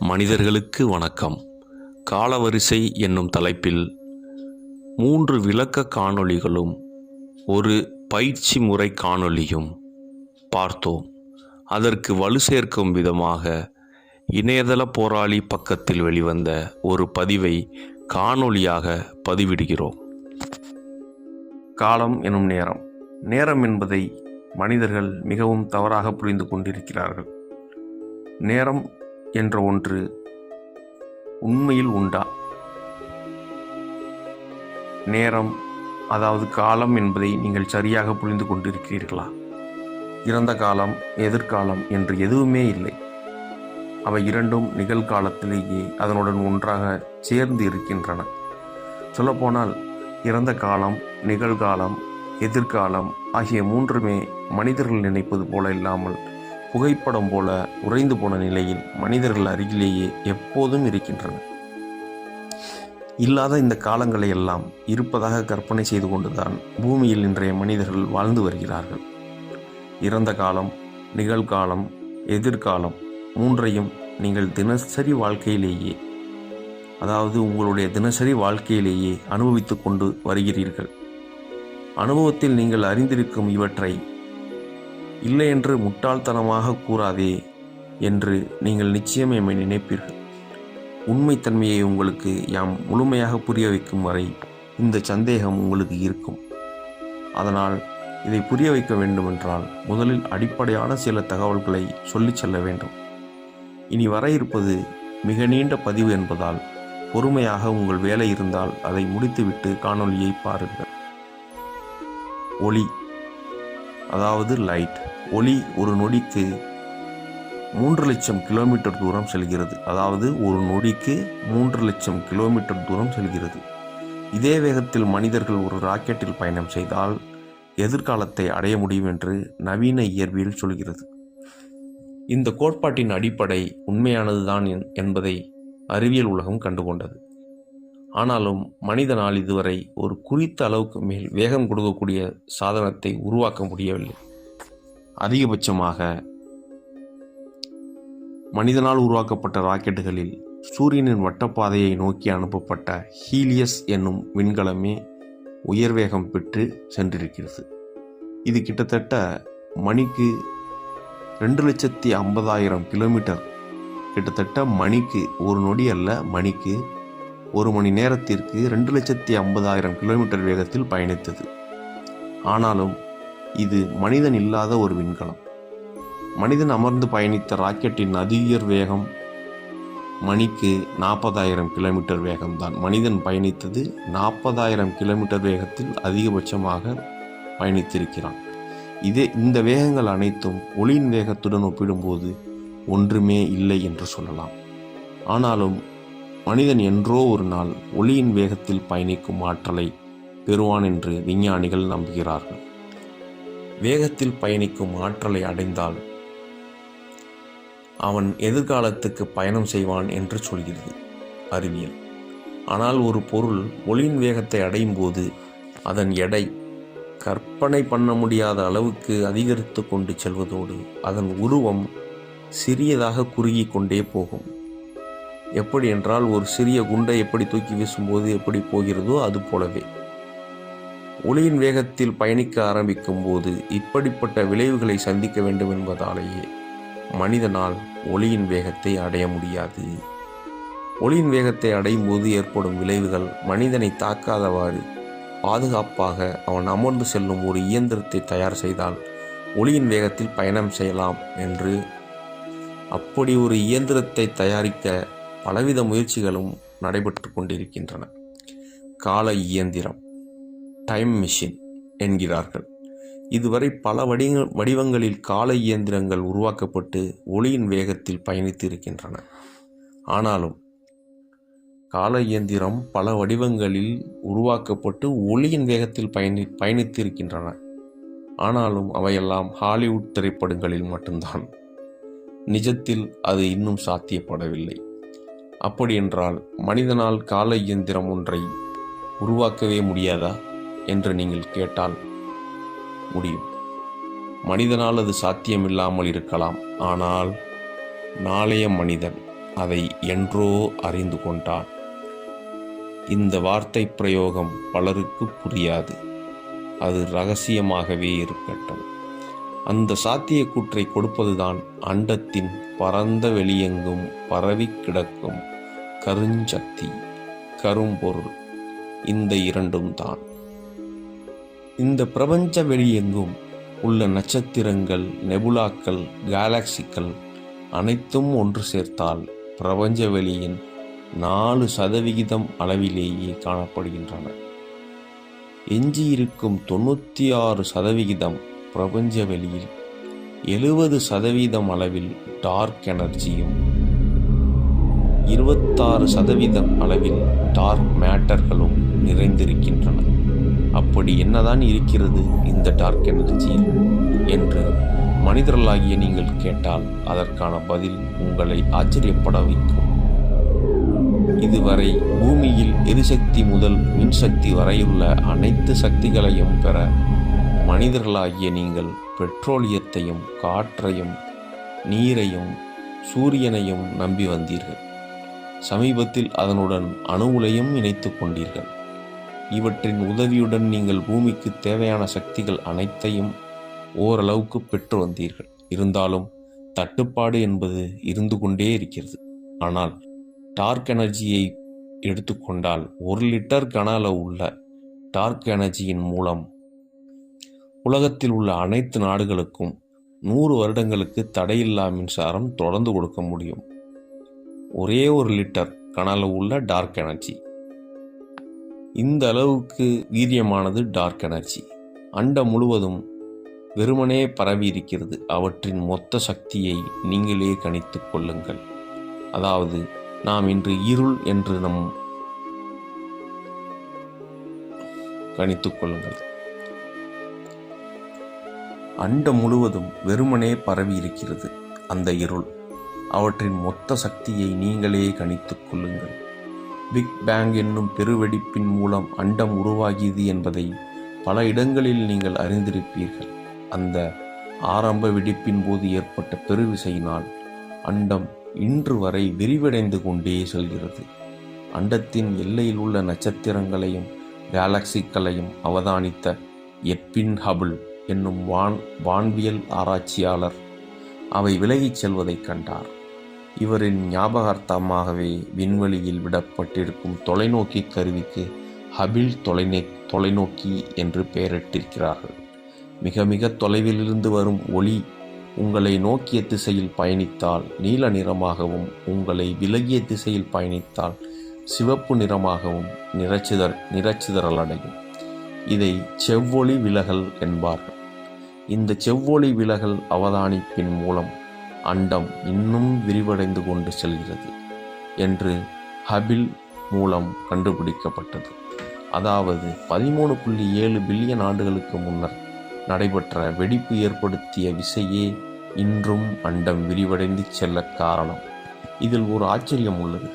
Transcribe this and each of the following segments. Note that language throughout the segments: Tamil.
மனிதர்களுக்கு வணக்கம். காலவரிசை என்னும் தலைப்பில் 3 விளக்க காணொளிகளும் ஒரு பயிற்சி முறை காணொளியும் பார்த்தோம். அதற்கு வலு சேர்க்கும் விதமாக இணையதள போராளி பக்கத்தில் வெளிவந்த ஒரு பதிவை காணொளியாக பதிவிடுகிறோம். காலம் எனும் நேரம். நேரம் என்பதை மனிதர்கள் மிகவும் தவறாக புரிந்து கொண்டிருக்கிறார்கள். நேரம் என்ற ஒன்று உண்மையில் உண்டா? நேரம், அதாவது காலம் என்பதை நீங்கள் சரியாக புரிந்து கொண்டிருக்கிறீர்களா? இறந்த காலம், எதிர்காலம் என்று எதுவுமே இல்லை. அவை இரண்டும் நிகழ்காலத்திலேயே அதனுடன் ஒன்றாக சேர்ந்து இருக்கின்றன. சொல்லப்போனால் இறந்த காலம், நிகழ்காலம், எதிர்காலம் ஆகிய மூன்றுமே மனிதர்கள் நினைப்பது போல இல்லாமல் புகைப்படம் போல உறைந்து போன நிலையில் மனிதர்கள் அருகிலேயே எப்போதும் இருக்கின்றன. இல்லாத இந்த காலங்களை எல்லாம் இருப்பதாக கற்பனை செய்து கொண்டுதான் பூமியில் இன்றைய மனிதர்கள் வாழ்ந்து வருகிறார்கள். இறந்த காலம், நிகழ்காலம், எதிர்காலம் மூன்றையும் நீங்கள் தினசரி வாழ்க்கையிலேயே, அதாவது உங்களுடைய தினசரி வாழ்க்கையிலேயே அனுபவித்து கொண்டு வருகிறீர்கள். அனுபவத்தில் நீங்கள் அறிந்திருக்கும் இவற்றை இல்லை என்று முட்டாள்தனமாக கூறாதே என்று நீங்கள் நிச்சயம் எம்மை நினைப்பீர்கள். உண்மைத்தன்மையை உங்களுக்கு யாம் முழுமையாக புரிய வைக்கும் வரை இந்த சந்தேகம் உங்களுக்கு இருக்கும். அதனால் இதை புரிய வைக்க வேண்டுமென்றால் முதலில் அடிப்படையான சில தகவல்களை சொல்லிச் செல்ல வேண்டும். இனி வர இருப்பது மிக நீண்ட பதிவு என்பதால் பொறுமையாக உங்கள் வேலை இருந்தால் அதை முடித்துவிட்டு காணொளியை பாருங்கள். ஒளி, அதாவது லைட். ஒளி ஒரு நொடிக்கு 3 லட்சம் கிலோமீட்டர் தூரம் செல்கிறது. அதாவது ஒரு நொடிக்கு 3 லட்சம் கிலோமீட்டர் தூரம் செல்கிறது. இதே வேகத்தில் மனிதர்கள் ஒரு ராக்கெட்டில் பயணம் செய்தால் எதிர்காலத்தை அடைய முடியும் என்று நவீன இயற்பியல் சொல்கிறது. இந்த கோட்பாட்டின் அடிப்படை உண்மையானதுதான் என்பதை அறிவியல் உலகம் கண்டுகொண்டது. ஆனாலும் மனிதனால் இதுவரை ஒரு குறித்த அளவுக்கு மேல் வேகம் கொடுக்கக்கூடிய சாதனத்தை உருவாக்க முடியவில்லை. அதிகபட்சமாக மனிதனால் உருவாக்கப்பட்ட ராக்கெட்டுகளில் சூரியனின் வட்டப்பாதையை நோக்கி அனுப்பப்பட்ட ஹீலியஸ் என்னும் விண்கலமே உயர்வேகம் பெற்று சென்றிருக்கிறது. இது கிட்டத்தட்ட மணிக்கு 2,50,000 கிலோமீட்டர், கிட்டத்தட்ட மணிக்கு, ஒரு நொடி அல்ல, மணிக்கு 1 மணி நேரத்திற்கு 2,50,000 கிலோமீட்டர் வேகத்தில் பயணித்தது. ஆனாலும் இது மனிதன் இல்லாத ஒரு விண்கலம். மனிதன் அமர்ந்து பயணித்த ராக்கெட்டின் அதிஉயர் வேகம் மணிக்கு 40,000 கிலோமீட்டர் வேகம்தான். மனிதன் பயணித்தது 40,000 கிலோமீட்டர் வேகத்தில் அதிகபட்சமாக பயணித்திருக்கிறான். இந்த வேகங்கள் அனைத்தும் ஒளியின் வேகத்துடன் ஒப்பிடும்போது ஒன்றுமே இல்லை என்று சொல்லலாம். ஆனாலும் மனிதன் என்றோ ஒரு நாள் ஒளியின் வேகத்தில் பயணிக்கும் ஆற்றலை பெறுவான் என்று விஞ்ஞானிகள் நம்புகிறார்கள். வேகத்தில் பயணிக்கும் ஆற்றலை அடைந்தால் அவன் எதிர்காலத்துக்கு பயணம் செய்வான் என்று சொல்கிறது அறிவியல். ஆனால் ஒரு பொருள் ஒளியின் வேகத்தை அடையும் போது அதன் எடை கற்பனை பண்ண முடியாத அளவுக்கு அதிகரித்து கொண்டு செல்வதோடு அதன் உருவம் சிறியதாக குறுகி கொண்டே போகும். எப்படி என்றால், ஒரு சிறிய குண்டை எப்படி தூக்கி வீசும்போது எப்படி போகிறதோ அது போலவே ஒளியின் வேகத்தில் பயணிக்க ஆரம்பிக்கும் போது இப்படிப்பட்ட விளைவுகளை சந்திக்க வேண்டும் என்பதாலேயே மனிதனால் ஒளியின் வேகத்தை அடைய முடியாது. ஒளியின் வேகத்தை அடையும் போது ஏற்படும் விளைவுகள் மனிதனை தாக்காதவாறு பாதுகாப்பாக அவன் அமர்ந்து செல்லும் ஒரு இயந்திரத்தை தயார் செய்தால் ஒளியின் வேகத்தில் பயணம் செய்யலாம் என்று. அப்படி ஒரு இயந்திரத்தை தயாரிக்க பலவித முயற்சிகளும் நடைபெற்று கொண்டிருக்கின்றன. கால இயந்திரம், டைம் மிஷின் என்கிறார்கள். இதுவரை பல வடிவங்களில் கால இயந்திரங்கள் உருவாக்கப்பட்டு ஒளியின் வேகத்தில் பயணித்து இருக்கின்றன. ஆனாலும் கால இயந்திரம் பல வடிவங்களில் உருவாக்கப்பட்டு ஒளியின் வேகத்தில் பயணித்து இருக்கின்றன. ஆனாலும் அவையெல்லாம் ஹாலிவுட் திரைப்படங்களில் மட்டும்தான். நிஜத்தில் அது இன்னும் சாத்தியப்படவில்லை. அப்படியென்றால் மனிதனால் கால இயந்திரம் ஒன்றை உருவாக்கவே முடியாதா என்று நீங்கள் கேட்டால் முடியும். மனிதனால் அது சாத்தியமில்லாமல் இருக்கலாம். ஆனால் நாளைய மனிதன், அதை என்றோ அறிந்து கொண்டான். இந்த வார்த்தை பிரயோகம் பலருக்கு புரியாது. அது ரகசியமாகவே இருக்கட்டும். அந்த சாத்தியக்கூற்றை கொடுப்பதுதான் அண்டத்தின் பரந்த வெளியெங்கும் பரவி கிடக்கும் கருஞ்சக்தி, கரும்பொருள். இந்த இரண்டும் தான். இந்த பிரபஞ்ச வெளியெங்கும் உள்ள நட்சத்திரங்கள், நெபுலாக்கள், கேலக்சிகள் அனைத்தும் ஒன்று சேர்த்தால் பிரபஞ்ச வெளியின் 4% அளவிலேயே காணப்படுகின்றன. எஞ்சியிருக்கும் 96% பிரபஞ்ச வெளியில் 70% அளவில் டார்க் எனர்ஜியும் 26% அளவில் டார்க் மேட்டர்களும் நிறைந்திருக்கின்றன. அப்படி என்னதான் இருக்கிறது இந்த டார்க் எனர்ஜியில் என்று மனிதர்களாகிய நீங்கள் கேட்டால் அதற்கான பதில் உங்களை ஆச்சரியப்பட வைக்கும். இதுவரை பூமியில் எரிசக்தி முதல் மின்சக்தி வரையுள்ள அனைத்து சக்திகளையும் பெற மனிதர்களாகிய நீங்கள் பெட்ரோலியத்தையும், காற்றையும், நீரையும், சூரியனையும் நம்பி வந்தீர்கள். சமீபத்தில் அதனுடன் அணு உலையும் இணைத்து கொண்டீர்கள். இவற்றின் உதவியுடன் நீங்கள் பூமிக்கு தேவையான சக்திகள் அனைத்தையும் ஓரளவுக்கு பெற்று வந்தீர்கள். இருந்தாலும் தட்டுப்பாடு என்பது இருந்து கொண்டே இருக்கிறது. ஆனால் டார்க் எனர்ஜியை எடுத்துக்கொண்டால் 1 லிட்டர் கன அளவு உள்ள டார்க் எனர்ஜியின் மூலம் உலகத்தில் உள்ள அனைத்து நாடுகளுக்கும் 100 வருடங்களுக்கு தடையில்லா மின்சாரம் தொடர்ந்து கொடுக்க முடியும். ஒரே 1 லிட்டர் கன அளவு உள்ள டார்க் எனர்ஜி. இந்த அளவுக்கு வீரியமானது டார்க் எனர்ஜி. அண்டம் முழுவதும் வெறுமனே பரவி இருக்கிறது. அவற்றின் மொத்த சக்தியை நீங்களே கணித்துக் கொள்ளுங்கள். அதாவது நாம் இன்று இருள் என்று கணித்துக் கொள்ளுங்கள். அண்டம் முழுவதும் வெறுமனே பரவி இருக்கிறது அந்த இருள். அவற்றின் மொத்த சக்தியை நீங்களே கணித்துக் கொள்ளுங்கள். பிக் பேங் என்னும் பெருவெடிப்பின் மூலம் அண்டம் உருவாகியது என்பதை பல இடங்களில் நீங்கள் அறிந்திருப்பீர்கள். அந்த ஆரம்ப வெடிப்பின் போது ஏற்பட்ட பெருவிசையினால் அண்டம் இன்று வரை விரிவடைந்து கொண்டே செல்கிறது. அண்டத்தின் எல்லையில் உள்ள நட்சத்திரங்களையும் கேலக்சிக்களையும் அவதானித்த எட்வின் ஹபிள் என்னும் வான்வியல் ஆராய்ச்சியாளர் அவை விலகிச் செல்வதைக் கண்டார். இவரின் ஞாபகார்த்தமாகவே விண்வெளியில் விடப்பட்டிருக்கும் தொலைநோக்கி கருவிக்கு ஹபிள் தொலைநோக்கி என்று பெயரிட்டிருக்கிறார்கள். மிக மிக தொலைவிலிருந்து வரும் ஒளி உங்களை நோக்கிய திசையில் பயணித்தால் நீல நிறமாகவும், உங்களை விலகிய திசையில் பயணித்தால் சிவப்பு நிறமாகவும் நிறச்சிதறலடையும். இதை செவ்வொளி விலகல் என்பார்கள். இந்த செவ்வொளி விலகல் அவதானிப்பின் மூலம் அண்டம் இன்னும் விரிவடைந்து கொண்டு செல்கிறது என்று ஹபிள் மூலம் கண்டுபிடிக்கப்பட்டது. அதாவது 13.7 பில்லியன் ஆண்டுகளுக்கு முன்னர் நடைபெற்ற வெடிப்பு ஏற்படுத்திய விசையே இன்றும் அண்டம் விரிவடைந்து செல்ல காரணம். இதில் ஒரு ஆச்சரியம் உள்ளது.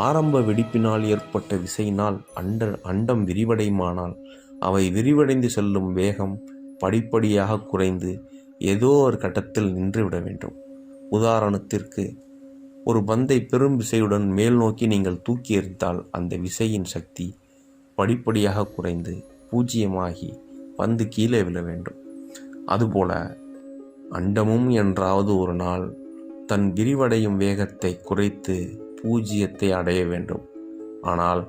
ஆரம்ப வெடிப்பினால் ஏற்பட்ட விசையினால் அண்டம் விரிவடையுமானால் அவை விரிவடைந்து செல்லும் வேகம் படிப்படியாக குறைந்து ஏதோ ஒரு கட்டத்தில் நின்றுவிட வேண்டும். உதாரணத்திற்கு, ஒரு பந்தை பெரும் விசையுடன் மேல் நோக்கி நீங்கள் தூக்கி எறிந்தால் அந்த விசையின் சக்தி படிப்படியாக குறைந்து பூஜ்ஜியமாகி பந்து கீழே விழ வேண்டும். அதுபோல அண்டமும் என்றாவது ஒரு நாள் தன் விரிவடையும் வேகத்தை குறைத்து பூஜ்ஜியத்தை அடைய வேண்டும். ஆனால்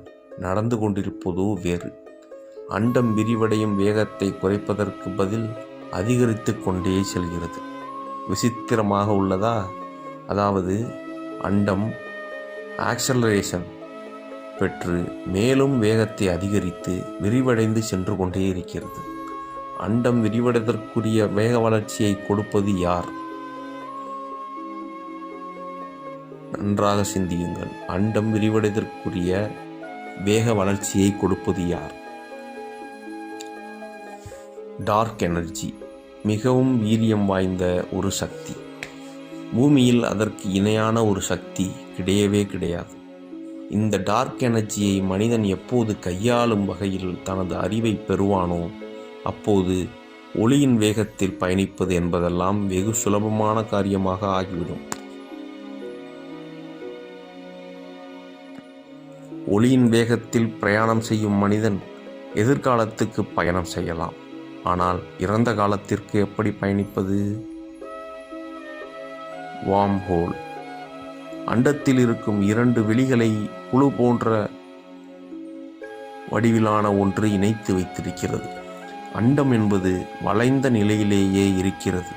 நடந்து கொண்டிருப்பதோ வேறு. அண்டம் விரிவடையும் வேகத்தை குறைப்பதற்கு பதில் அதிகரித்து கொண்டே செல்கிறது. விசித்திரமாக உள்ளதா? அதாவது அண்டம் ஆக்சலரேஷன் பெற்று மேலும் வேகத்தை அதிகரித்து விரிவடைந்து சென்று கொண்டே இருக்கிறது. அண்டம் விரிவடைவதற்குரிய வேக வளர்ச்சியை கொடுப்பது யார்? நன்றாக சிந்தியுங்கள். அண்டம் விரிவடைவதற்குரிய வேக வளர்ச்சியை கொடுப்பது யார்? Dark energy. மிகவும் வீரியம் வாய்ந்த ஒரு சக்தி. பூமியில் அதற்கு இணையான ஒரு சக்தி கிடையவே கிடையாது. இந்த டார்க் எனர்ஜியை மனிதன் எப்போது கையாளும் வகையில் தனது அறிவை பெறுவானோ அப்போது ஒளியின் வேகத்தில் பயணிப்பது என்பதெல்லாம் வெகு சுலபமான காரியமாக ஆகிவிடும். ஒளியின் வேகத்தில் பிரயாணம் செய்யும் மனிதன் எதிர்காலத்துக்கு பயணம் செய்யலாம். ஆனால் இறந்த காலத்திற்கு எப்படி பயணிப்பது? Warm whole. அண்டத்தில் இருக்கும் 2 வெளிகளை குழு போன்ற வடிவிலான ஒன்று இணைத்து வைத்திருக்கிறது. அண்டம் என்பது வளைந்த நிலையிலேயே இருக்கிறது.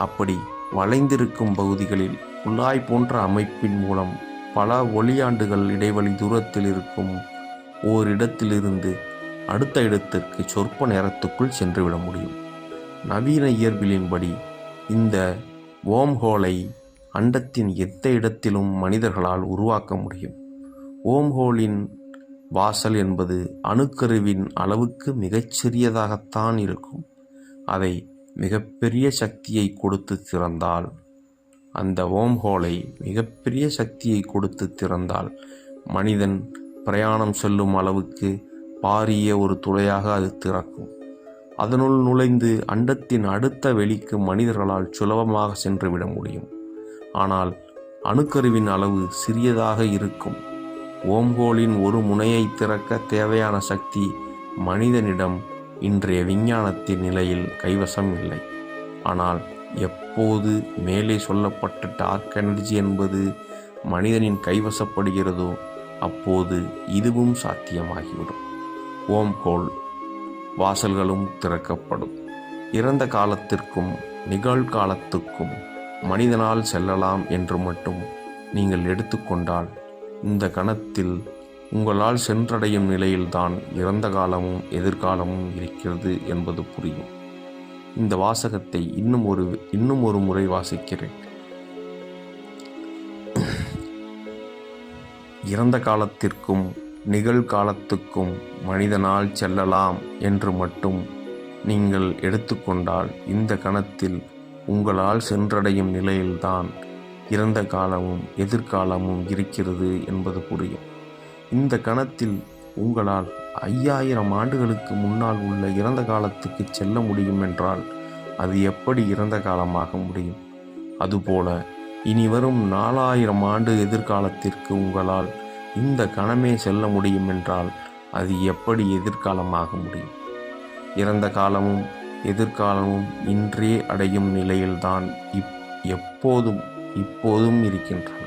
அப்படி வளைந்திருக்கும் பகுதிகளில் குழாய் போன்ற அமைப்பின் மூலம் பல ஒளியாண்டுகள் இடைவெளி தூரத்தில் இருக்கும் ஓரிடத்திலிருந்து அடுத்த இடத்திற்கு சொற்ப நேரத்துக்குள் சென்றுவிட முடியும். நவீன இயற்பியலின்படி இந்த வோர்ம்ஹோலை அண்டத்தின் எந்த இடத்திலும் மனிதர்களால் உருவாக்க முடியும். வோர்ம்ஹோலின் வாசல் என்பது அணுக்கருவின் அளவுக்கு மிகச்சிறியதாகத்தான் இருக்கும். அதை மிகப்பெரிய சக்தியை கொடுத்து திறந்தால் அந்த வோர்ம்ஹோலை மிகப்பெரிய சக்தியை கொடுத்து திறந்தால் மனிதன் பிரயாணம் செல்லும் அளவுக்கு பாரிய ஒரு துளையாக அது திறக்கும். அதனுள் நுழைந்து அண்டத்தின் அடுத்த வெளிக்கு மனிதர்களால் சுலபமாக சென்றுவிட முடியும். ஆனால் அணுக்கருவின் அளவு சிறியதாக இருக்கும். வோர்ம்ஹோலின் ஒரு முனையை திறக்க தேவையான சக்தி மனிதனிடம் இன்றைய விஞ்ஞானத்தின் நிலையில் கைவசம் இல்லை. ஆனால் எப்போது மேலே சொல்லப்பட்ட டார்க் எனர்ஜி என்பது மனிதனின் கைவசப்படுகிறதோ அப்போது இதுவும் சாத்தியமாகிவிடும். வோர்ம்ஹோல் வாசல்களும் திறக்கப்படும். இறந்த காலத்திற்கும் நிகழ்காலத்துக்கும் மனிதனால் செல்லலாம் என்று மட்டும் நீங்கள் எடுத்துக்கொண்டால் இந்த கணத்தில் உங்களால் சென்றடையும் நிலையில்தான் இறந்த காலமும் எதிர்காலமும் இருக்கிறது என்பது புரியும். இந்த வாசகத்தை இன்னும் ஒரு முறை வாசிக்கிறேன். இறந்த காலத்திற்கும் நிகழ்காலத்துக்கும் மனிதனால் செல்லலாம் என்று மட்டும் நீங்கள் எடுத்துக்கொண்டால் இந்த கணத்தில் உங்களால் சென்றடையும் நிலையில்தான் இறந்த காலமும் எதிர்காலமும் இருக்கிறது என்பது புரியும். இந்த கணத்தில் உங்களால் 5000 ஆண்டுகளுக்கு முன்னால் உள்ள இறந்த காலத்துக்கு செல்ல முடியும் என்றால் அது எப்படி இறந்த காலமாக முடியும்? அதுபோல இனி வரும் 4000 ஆண்டு எதிர்காலத்திற்கு உங்களால் இந்த கணமே செல்ல முடியும் என்றால் அது எப்படி எதிர்காலமாக முடியும்? இறந்த காலமும் எதிர்காலமும் இன்றே அடையும் நிலையில்தான் இப்போதும் இருக்கின்றன.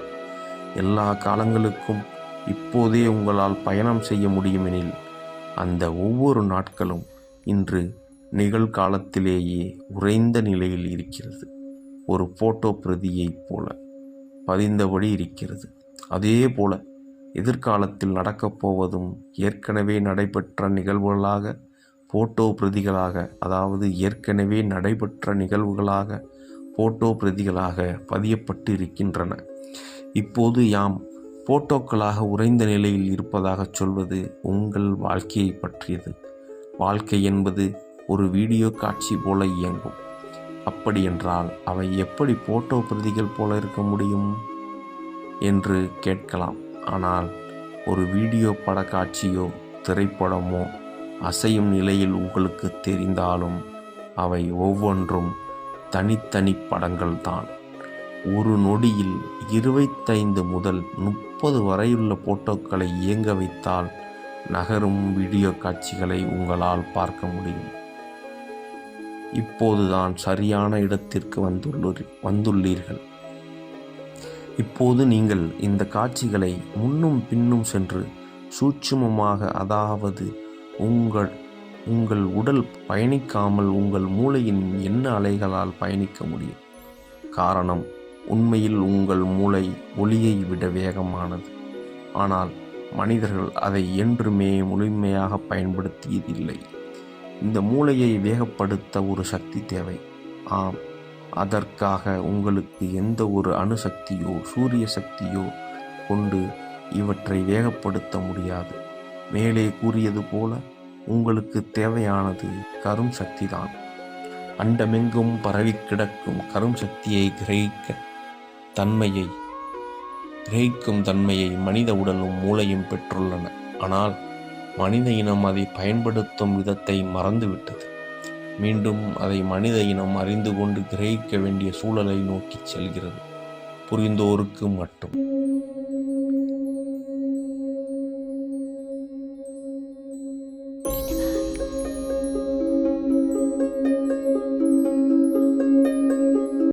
எல்லா காலங்களுக்கும் இப்போதே உங்களால் பயணம் செய்ய முடியுமெனில் அந்த ஒவ்வொரு நாட்களும் இன்று நிகழ்காலத்திலேயே உறைந்த நிலையில் இருக்கிறது. ஒரு போட்டோ பிரதியைப் போல பதிந்தபடி இருக்கிறது. அதே போல எதிர்காலத்தில் நடக்கப் போவதும் ஏற்கனவே நடைபெற்ற நிகழ்வுகளாக போட்டோ பிரதிகளாக, அதாவது ஏற்கனவே நடைபெற்ற நிகழ்வுகளாக போட்டோ பிரதிகளாக பதியப்பட்டு இருக்கின்றன. இப்போது யாம் போட்டோக்களாக உறைந்த நிலையில் இருப்பதாக சொல்வது உங்கள் வாழ்க்கையை பற்றியது. வாழ்க்கை என்பது ஒரு வீடியோ காட்சி போல இயங்கும். அப்படியென்றால் அவை எப்படி போட்டோ பிரதிகள் போல இருக்க முடியும் என்று கேட்கலாம். ஆனால் ஒரு வீடியோ பட காட்சியோ திரைப்படமோ அசையும் நிலையில் உங்களுக்கு தெரிந்தாலும் அவை ஒவ்வொன்றும் தனித்தனி படங்கள் தான். ஒரு நொடியில் 25 முதல் 30 வரையுள்ள போட்டோக்களை இயங்க வைத்தால் நகரும் வீடியோ காட்சிகளை உங்களால் பார்க்க முடியும். இப்போதுதான் சரியான இடத்திற்கு வந்துள்ளீர்கள். இப்போது நீங்கள் இந்த காட்சிகளை முன்னும் பின்னும் சென்று சூட்சுமமாக, அதாவது உங்கள் உடல் பயணிக்காமல் உங்கள் மூளையின் எண்ண அலைகளால் பயணிக்க முடியும். காரணம், உண்மையில் உங்கள் மூளை ஒளியை விட வேகமானது. ஆனால் மனிதர்கள் அதை என்றுமே முழுமையாக பயன்படுத்தியதில்லை. இந்த மூளையை வேகப்படுத்த ஒரு சக்தி தேவை. ஆம், அதற்காக உங்களுக்கு எந்த ஒரு அணுசக்தியோ சூரிய சக்தியோ கொண்டு இவற்றை வேகப்படுத்த முடியாது. மேலே கூறியது போல உங்களுக்கு தேவையானது கரும் சக்திதான். அண்டமெங்கும் பரவி கிடக்கும் கரும் சக்தியை கிரகிக்கும் தன்மையை மனித உடலும் மூளையும் பெற்றுள்ளன. ஆனால் மனித இனம் அதை பயன்படுத்தும் விதத்தை மறந்துவிட்டது. மீண்டும் அதை மனித இனம் அறிந்து கொண்டு கிரகிக்க வேண்டிய சூழலை நோக்கி செல்கிறது. புரிந்தோருக்கு மட்டும்.